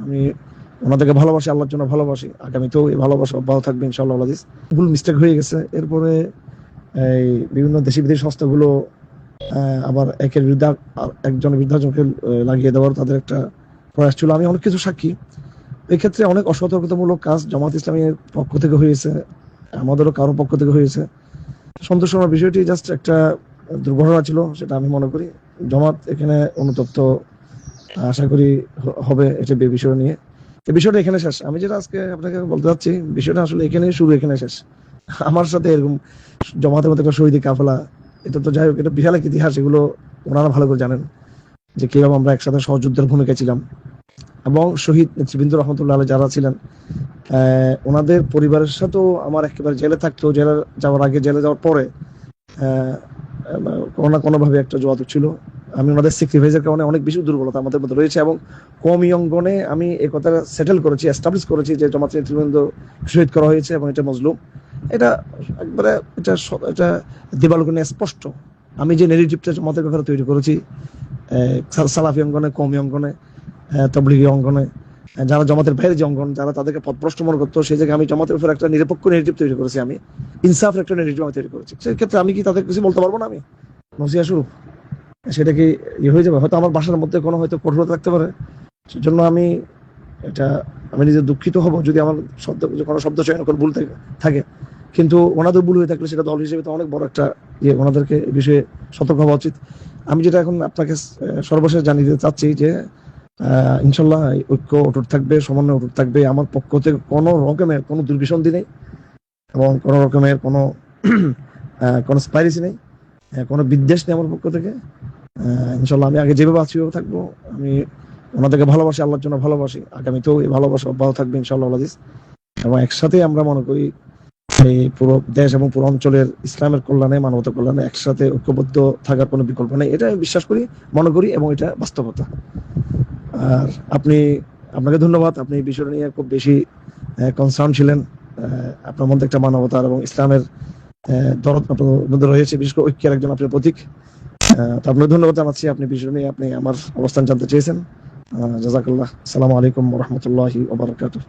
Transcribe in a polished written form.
আমি ওনাদেরকে ভালোবাসি, আল্লাহর জন্য ভালোবাসি, আগামীতেও এই ভালোবাসা অব্যাহত থাকবে ইনশাআল্লাহ আজিজ। ভুল মিস্টেক হয়ে গেছে, এরপরে এই বিভিন্ন দেশি বিদেশি সংস্থাগুলো আবার একের বিরুদ্ধে একজনের বিরুদ্ধে একজনকে লাগিয়ে দেওয়ার তাদের একটা প্রয়াস ছিল। আমি অনেক কিছু সাক্ষী। এক্ষেত্রে অনেক অসতর্কতামূলক কাজ জামাত ইসলামের পক্ষ থেকে হয়েছে, আমাদেরও কারো পক্ষ থেকে হয়েছে। সন্তোষ আমার বিষয়টি জাস্ট একটা দুর্ঘটনা ছিল, সেটা আমি মনে করি। জামাত এখানে অনুতপ্ত আশা করি হবে এটা বিষয় নিয়ে। এই বিষয়টা এখানে শেষ। আমি যেটা আজকে আপনাকে বলতে চাচ্ছি, বিষয়টা আসলে এখানে শুরু, এখানে শেষ। আমার সাথে এরকম জামাতের মতো একটা শহীদি কাফেলা, এটা তো যাই হোক, এটা বিশাল এক ইতিহাস। এগুলো ওনারা ভালো করে জানেন যে কিভাবে আমরা একসাথে সহযুদ্ধের ভূমিকা ছিলাম, এবং শহীদ নেতৃবৃন্দ রহমতুল্লাহ আলাইহি যারা ছিলেন ওনাদের পরিবারের সাথেও আমার একেবারে জেলে থাকতেও, জেলে যাওয়ার আগে, জেলে যাওয়ার পরে কোনো না কোনোভাবে একটা যোগাযোগ ছিল। আমি ওনাদের স্যাক্রিফাইসের কারণে অনেক বেশি দুর্বলতা আমাদের মধ্যে রয়েছে, এবং কওমি অঙ্গনে আমি এই কথা সেটেল করেছি, এস্টাবলিশ করেছি যে জামাত নেতৃবৃন্দ শহীদ করা হয়েছে এবং এটা মজলুম। এটা একবারে এটা দেবালোকনে স্পষ্ট। আমি যে নেগেটিভটা জামাতের ব্যাপারে তৈরি করেছি সালাফি অঙ্গনে, কওমি অঙ্গনে, তাবলিগি অঙ্গনে, যারা জামাতের বাইরে যে অঙ্গন, যারা তাদেরকে পথভ্রষ্ট মনে করতো, সেই জায়গায় আমি জামাতের উপর একটা নিরপেক্ষ নেগেটিভ তৈরি করেছি, আমি ইনসাফের একটা নেগেটিভ আমি তৈরি করেছি। সেক্ষেত্রে আমি কি তাদের কিছু বলতে পারবো না? আমি নসিহা স্বরূপ সেটা কি হয়ে যাবে? হয়তো আমার ভাষার মধ্যে কোনো হয়তো কঠোরতা থাকতে পারে, সেজন্য আমি নিজে দুঃখিত হব যদি আমার কোনো শব্দ চয়ন করে ভুল থাকে। কিন্তু ওনাদের ভুল হয়ে থাকলে সেটা দল হিসেবে তো অনেক বড় একটা ওনাদেরকে এই বিষয়ে সতর্ক হওয়া উচিত। আমি যেটা এখন আপনাকে সর্বশেষ জানিয়ে দিতে চাচ্ছি যে ইনশাল্লাহ ঐক্য অটুট থাকবে, সমন্বয় অটুট থাকবে। আমার পক্ষ থেকে কোনো রকমের কোনো দুর্বিসন্ধি নেই, এবং কোনো রকমের কোনো কনস্পাইরেসি নেই, কোনো বিদ্বেষ নেই আমার পক্ষ থেকে। ইনশাল্লাহ আমি আগে যেভাবে আছি ওভাবে থাকবো। আমি ওনাদেরকে ভালোবাসি, আল্লাহর জন্য ভালোবাসি, আগামীতেও এই ভালোবাসা অব্যাহত থাকবে ইনশাআল্লাহ আজিজ। এবং একসাথে আমরা মনে করি এই পুরো দেশ এবং পুরো অঞ্চলের ইসলামের কল্যাণে, মানবতার কল্যাণে একসাথে ঐক্যবদ্ধ থাকার কোনো বিকল্প নেই। এটা আমি বিশ্বাস করি, মনে করি, এবং এটা বাস্তবতা। আর আপনাকে ধন্যবাদ, আপনি এই বিষয়টা নিয়ে খুব বেশি কনসার্ন ছিলেন। আপনার মধ্যে একটা মানবতার এবং ইসলামের দরদ আপনার মধ্যে রয়েছে, বিশেষ করে ঐক্যের একজন আপনার প্রতীক। তো আপনাকে ধন্যবাদ জানাচ্ছি, আপনি বিষয় নিয়ে আপনি আমার অবস্থান জানতে চেয়েছেন। জাযাকাল্লাহ। আসসালামু আলাইকুম ওয়া রাহমাতুল্লাহি ওয়া বারাকাতুহু।